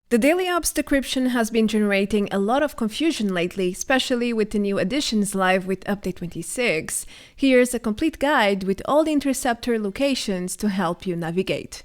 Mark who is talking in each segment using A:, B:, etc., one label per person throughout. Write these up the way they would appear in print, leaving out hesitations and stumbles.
A: The daily Ops Decryption has been generating a lot of confusion lately, especially with the new additions live with Update 26. Here's a complete guide with all the Interceptor locations to help you navigate.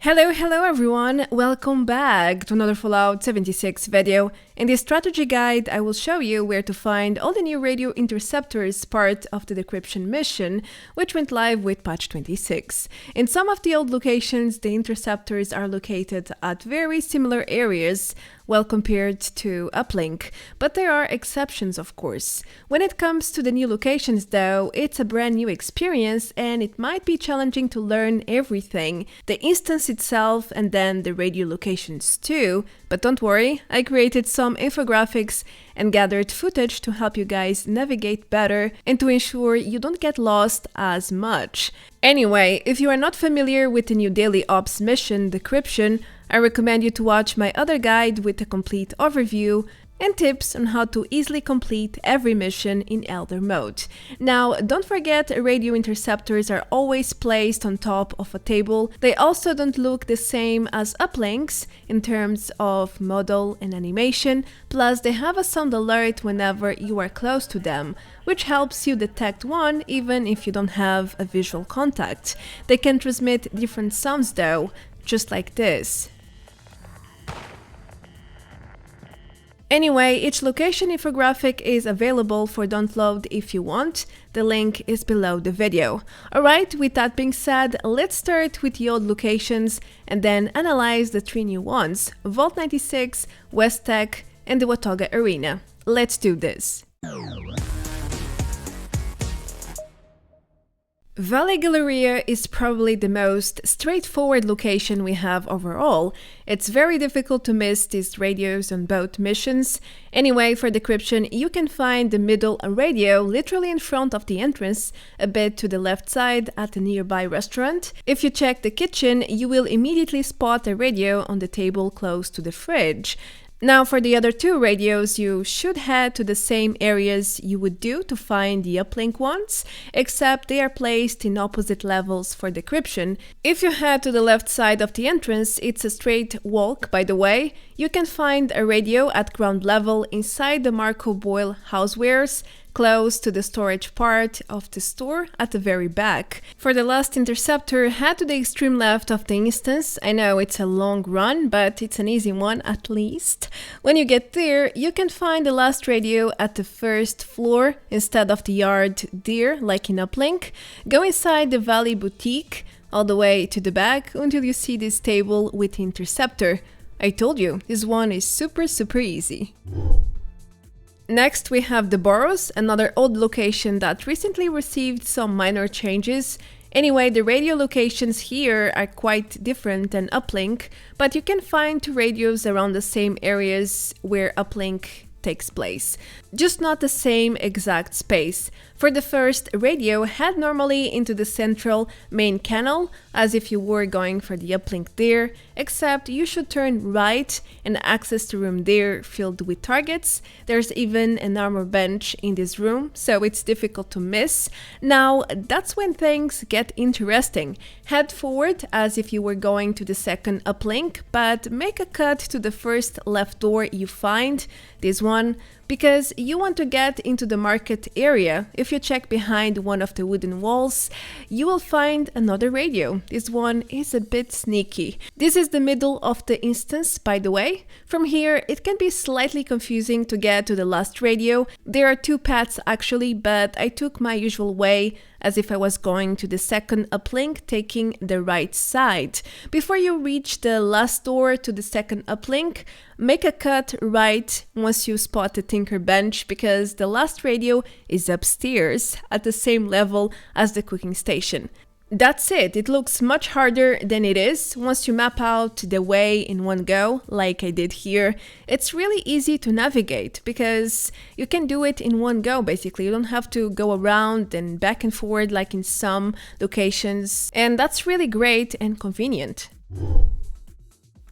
A: Hello everyone, welcome back to another Fallout 76 video. In this strategy guide, I will show you where to find all the new radio interceptors part of the decryption mission, which went live with patch 26. In some of the old locations, the interceptors are located at very similar areas, well compared to Uplink, but there are exceptions of course. When it comes to the new locations though, it's a brand new experience and it might be challenging to learn everything, the instance itself and then the radio locations too, but don't worry, I created some infographics and gathered footage to help you guys navigate better and to ensure you don't get lost as much. Anyway, if you are not familiar with the new daily ops mission decryption, I recommend you to watch my other guide with a complete overview and tips on how to easily complete every mission in Elder mode. Now, don't forget radio interceptors are always placed on top of a table. They also don't look the same as uplinks in terms of model and animation, plus they have a sound alert whenever you are close to them, which helps you detect one even if you don't have a visual contact. They can transmit different sounds though, just like this. Anyway, each location infographic is available for download if you want. The link is below the video. Alright, with that being said, let's start with the old locations and then analyze the three new ones, Vault 96, West Tech, and the Watoga Arena. Let's do this. Valley Galleria is probably the most straightforward location we have overall. It's very difficult to miss these radios on both missions. Anyway, for decryption, you can find the middle radio literally in front of the entrance, a bit to the left side at a nearby restaurant. If you check the kitchen, you will immediately spot a radio on the table close to the fridge. Now for the other two radios, you should head to the same areas you would do to find the uplink ones, except they are placed in opposite levels for decryption. If you head to the left side of the entrance, it's a straight walk by the way, you can find a radio at ground level inside the Marco Boyle housewares, close to the storage part of the store at the very back. For the last interceptor, head to the extreme left of the instance. I know it's a long run, but it's an easy one at least. When you get there, you can find the last radio at the first floor instead of the yard there, like in Uplink. Go inside the Valley Boutique all the way to the back until you see this table with the interceptor. I told you, this one is super easy. Next we have the Burrows, another old location that recently received some minor changes. Anyway, the radio locations here are quite different than Uplink, but you can find two radios around the same areas where Uplink takes place, just not the same exact space. For the first radio, head normally into the central main canal, as if you were going for the uplink there, except you should turn right and access the room there filled with targets. There's even an armor bench in this room, so it's difficult to miss. Now, that's when things get interesting. Head forward as if you were going to the second uplink, but make a cut to the first left door you find, this one, because you want to get into the market area. If you check behind one of the wooden walls, you will find another radio. This one is a bit sneaky. This is the middle of the instance, by the way. From here, it can be slightly confusing to get to the last radio. There are two paths actually, but I took my usual way, as if I was going to the second uplink, taking the right side. Before you reach the last door to the second uplink, make a cut right once you spot the Tinker bench, because the last radio is upstairs at the same level as the cooking station. That's it. It looks much harder than it is. Once you map out the way in one go, like I did here, it's really easy to navigate because you can do it in one go basically. You don't have to go around and back and forward like in some locations, and that's really great and convenient.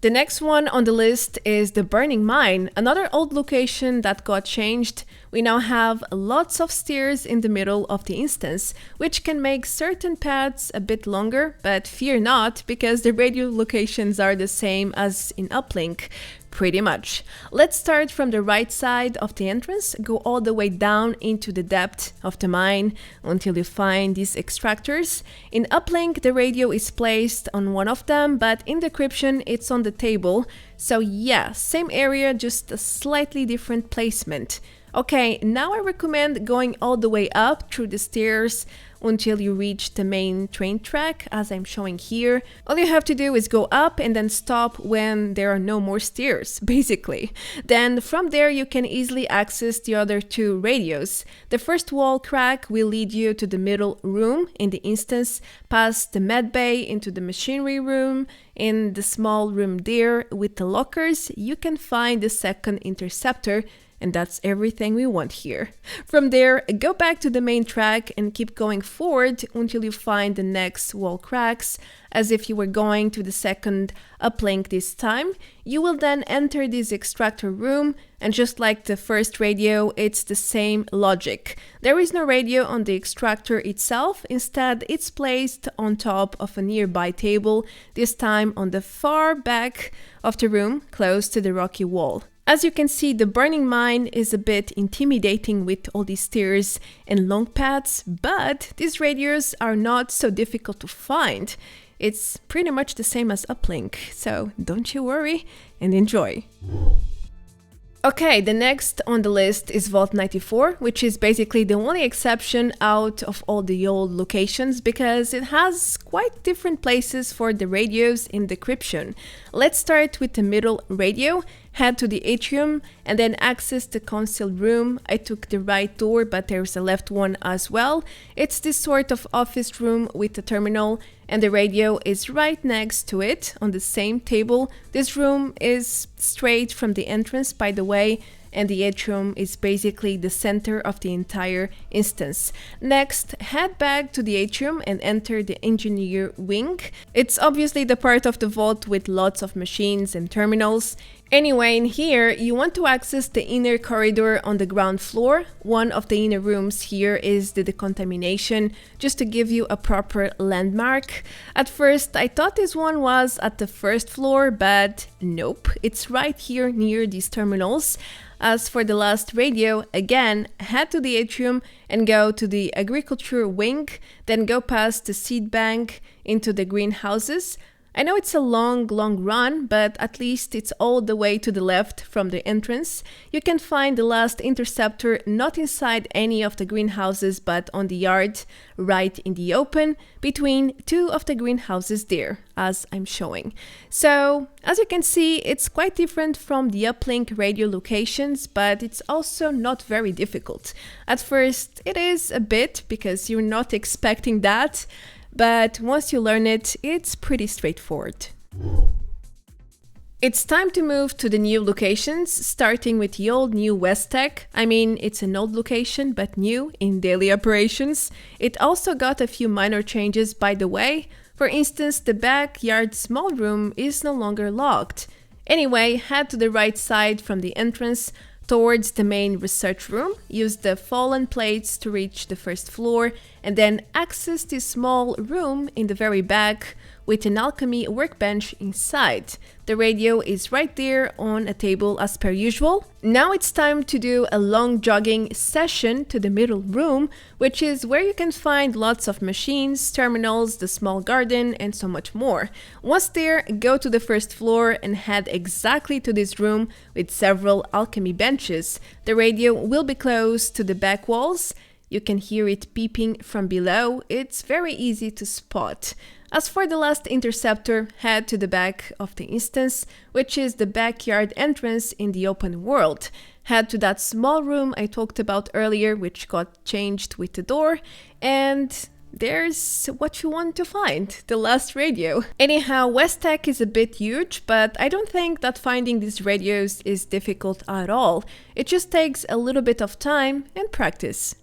A: The next one on the list is the Burning Mine, another old location that got changed. We now have lots of stairs in the middle of the instance, which can make certain paths a bit longer, but fear not, because the radio locations are the same as in Uplink. Pretty much. Let's start from the right side of the entrance, go all the way down into the depth of the mine until you find these extractors. In Uplink, the radio is placed on one of them, but in Decryption, it's on the table. So yeah, same area, just a slightly different placement. Okay, now I recommend going all the way up through the stairs until you reach the main train track, as I'm showing here. All you have to do is go up and then stop when there are no more stairs, basically. Then from there you can easily access the other two radios. The first wall crack will lead you to the middle room in the instance, past the med bay into the machinery room. In the small room there with the lockers, you can find the second interceptor. And that's everything we want here. From there, go back to the main track and keep going forward until you find the next wall cracks, as if you were going to the second uplink this time. You will then enter this extractor room, and just like the first radio, it's the same logic. There is no radio on the extractor itself, instead it's placed on top of a nearby table, this time on the far back of the room, close to the rocky wall. As you can see, the Burning Mine is a bit intimidating with all these stairs and long paths, but these radios are not so difficult to find. It's pretty much the same as Uplink, so don't you worry and enjoy. Okay, the next on the list is Vault 94, which is basically the only exception out of all the old locations because it has quite different places for the radios in Decryption. Let's start with the middle radio, head to the atrium, and then access the concealed room. I took the right door, but there's a left one as well. It's this sort of office room with a terminal, and the radio is right next to it on the same table. This room is straight from the entrance, by the way, and the atrium is basically the center of the entire instance. Next, head back to the atrium and enter the engineer wing. It's obviously the part of the vault with lots of machines and terminals. Anyway, in here, you want to access the inner corridor on the ground floor. One of the inner rooms here is the decontamination, just to give you a proper landmark. At first, I thought this one was at the first floor, but nope, it's right here near these terminals. As for the last radio, again, head to the atrium and go to the agriculture wing, then go past the seed bank into the greenhouses. I know it's a long run, but at least it's all the way to the left from the entrance. You can find the last interceptor not inside any of the greenhouses, but on the yard, right in the open, between two of the greenhouses there, as I'm showing. So, as you can see, it's quite different from the uplink radio locations, but it's also not very difficult. At first, it is a bit, because you're not expecting that, but once you learn it, it's pretty straightforward. It's time to move to the new locations, starting with the old new West Tech. I mean, it's an old location, but new in daily operations. It also got a few minor changes, by the way. For instance, the backyard small room is no longer locked. Anyway, head to the right side from the entrance towards the main research room, use the fallen plates to reach the first floor, and then access this small room in the very back with an alchemy workbench inside. The radio is right there on a table as per usual. Now it's time to do a long jogging session to the middle room, which is where you can find lots of machines, terminals, the small garden, and so much more. Once there, go to the first floor and head exactly to this room with several alchemy benches. The radio will be close to the back walls. You can hear it beeping from below. It's very easy to spot. As for the last interceptor, head to the back of the instance, which is the backyard entrance in the open world. Head to that small room I talked about earlier, which got changed with the door, and there's what you want to find, the last radio. Anyhow, West Tech is a bit huge, but I don't think that finding these radios is difficult at all. It just takes a little bit of time and practice.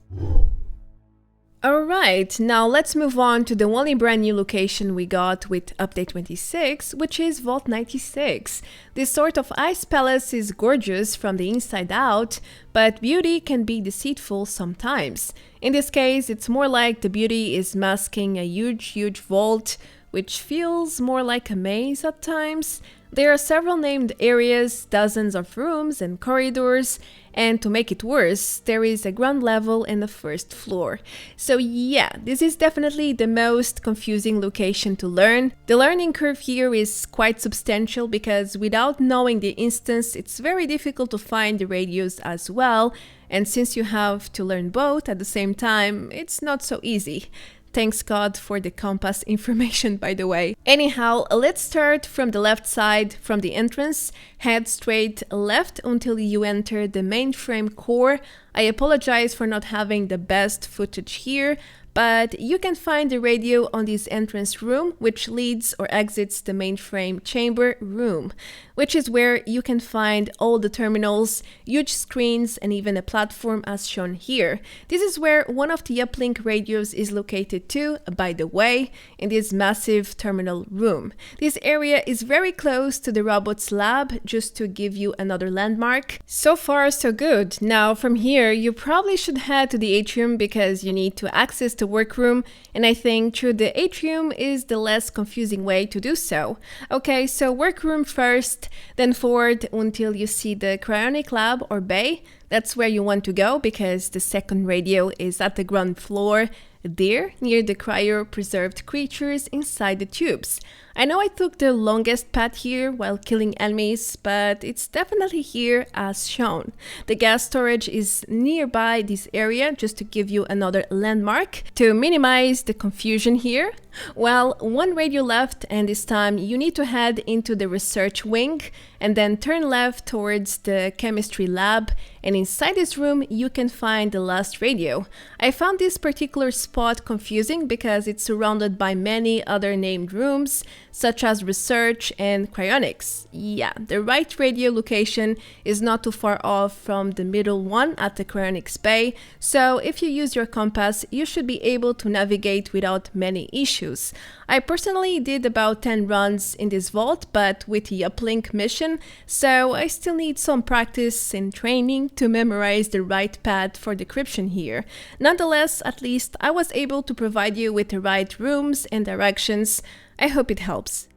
A: Alright, now let's move on to the only brand new location we got with update 26, which is Vault 96. This sort of ice palace is gorgeous from the inside out, but beauty can be deceitful sometimes. In this case, it's more like the beauty is masking a huge vault, which feels more like a maze at times. There are several named areas, dozens of rooms and corridors, and to make it worse, there is a ground level and a first floor. So yeah, this is definitely the most confusing location to learn. The learning curve here is quite substantial because without knowing the instance, it's very difficult to find the radius as well, and since you have to learn both at the same time, it's not so easy. Thanks God for the compass information, by the way. Anyhow, let's start from the left side, from the entrance. Head straight left until you enter the mainframe core. I apologize for not having the best footage here, but you can find the radio on this entrance room, which leads or exits the mainframe chamber room, which is where you can find all the terminals, huge screens, and even a platform as shown here. This is where one of the uplink radios is located too, by the way, in this massive terminal room. This area is very close to the robots lab, just to give you another landmark. So far, so good. Now, from here, you probably should head to the atrium because you need to access the workroom, and I think through the atrium is the less confusing way to do so. Okay, so workroom first, then forward until you see the cryonic lab or bay. That's where you want to go because the second radio is at the ground floor, there near the cryo-preserved creatures inside the tubes. I know I took the longest path here while killing enemies, but it's definitely here as shown. The gas storage is nearby this area, just to give you another landmark. To minimize the confusion here, well, one radio left, and this time you need to head into the research wing and then turn left towards the chemistry lab, and inside this room you can find the last radio. I found this particular spot confusing because it's surrounded by many other named rooms, such as research and cryonics. Yeah, the right radio location is not too far off from the middle one at the cryonics bay, so if you use your compass, you should be able to navigate without many issues. I personally did about 10 runs in this vault, but with the uplink mission, so I still need some practice and training to memorize the right path for decryption here. Nonetheless, at least I was able to provide you with the right rooms and directions. I hope it helps.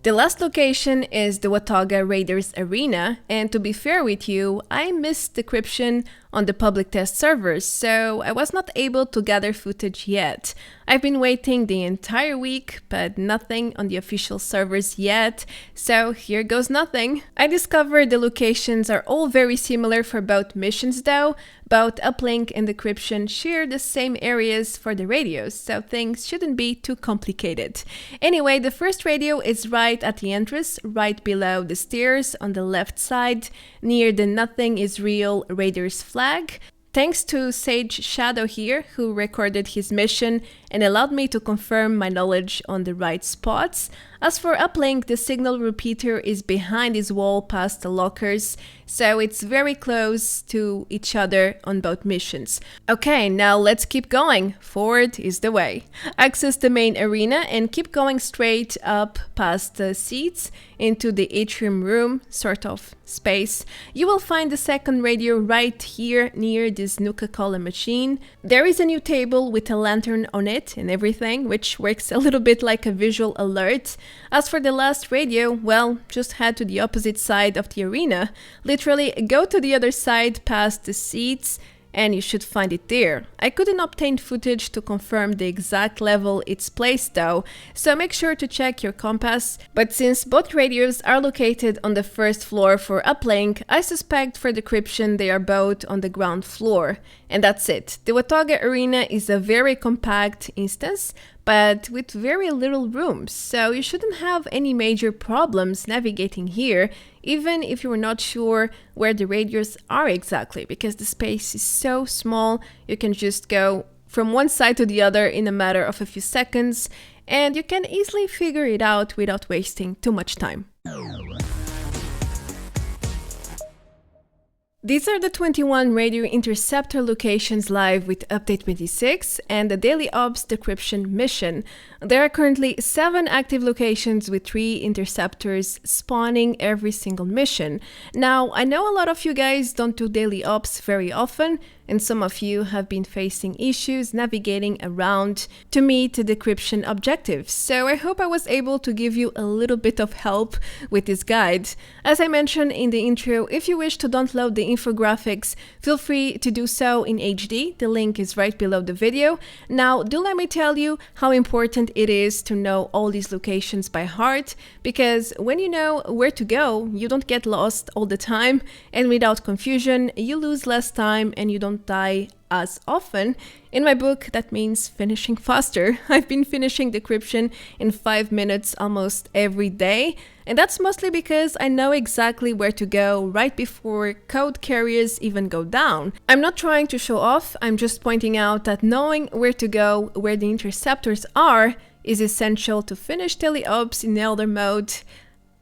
A: The last location is the Watoga Raiders Arena, and to be fair with you, I missed decryption on the public test servers, so I was not able to gather footage yet. I've been waiting the entire week, but nothing on the official servers yet, so here goes nothing. I discovered the locations are all very similar for both missions though. Both uplink and decryption share the same areas for the radios, so things shouldn't be too complicated. Anyway, the first radio is right at the entrance, right below the stairs on the left side, near the Nothing is Real Raiders flag. Thanks to Sage Shadow here, who recorded his mission and allowed me to confirm my knowledge on the right spots. As for uplink, the signal repeater is behind this wall past the lockers, so it's very close to each other on both missions. Okay, now let's keep going. Forward is the way. Access the main arena and keep going straight up past the seats into the atrium room, sort of space. You will find the second radio right here near this Nuka-Cola machine. There is a new table with a lantern on it and everything, which works a little bit like a visual alert. As for the last radio, well, just head to the opposite side of the arena. Literally go to the other side past the seats and you should find it there. I couldn't obtain footage to confirm the exact level it's placed though, so make sure to check your compass. But since both radios are located on the first floor for uplink, I suspect for decryption they are both on the ground floor. And that's it. The Watoga Arena is a very compact instance, but with very little rooms, so you shouldn't have any major problems navigating here, even if you're not sure where the radios are exactly, because the space is so small, you can just go from one side to the other in a matter of a few seconds, and you can easily figure it out without wasting too much time. These are the 21 radio interceptor locations live with Update 26 and the Daily Ops Decryption mission. There are currently 7 active locations with 3 interceptors spawning every single mission. Now, I know a lot of you guys don't do daily ops very often, and some of you have been facing issues navigating around to meet the decryption objectives. So I hope I was able to give you a little bit of help with this guide. As I mentioned in the intro, if you wish to download the infographics, feel free to do so in HD. The link is right below the video. Now, do let me tell you how important it is to know all these locations by heart, because when you know where to go, you don't get lost all the time, and without confusion, you lose less time and you don't die as often. In my book, that means finishing faster. I've been finishing decryption in 5 minutes almost every day, and that's mostly because I know exactly where to go right before code carriers even go down. I'm not trying to show off, I'm just pointing out that knowing where to go, where the interceptors are, is essential to finish daily ops in Elder mode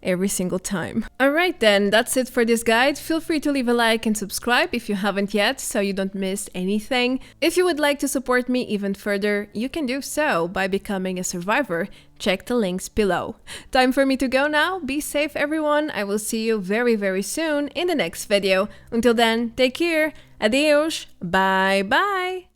A: every single time. Alright then, that's it for this guide. Feel free to leave a like and subscribe if you haven't yet, so you don't miss anything. If you would like to support me even further, you can do so by becoming a survivor. Check the links below. Time for me to go now. Be safe everyone. I will see you very soon in the next video. Until then, take care. Adios. Bye bye.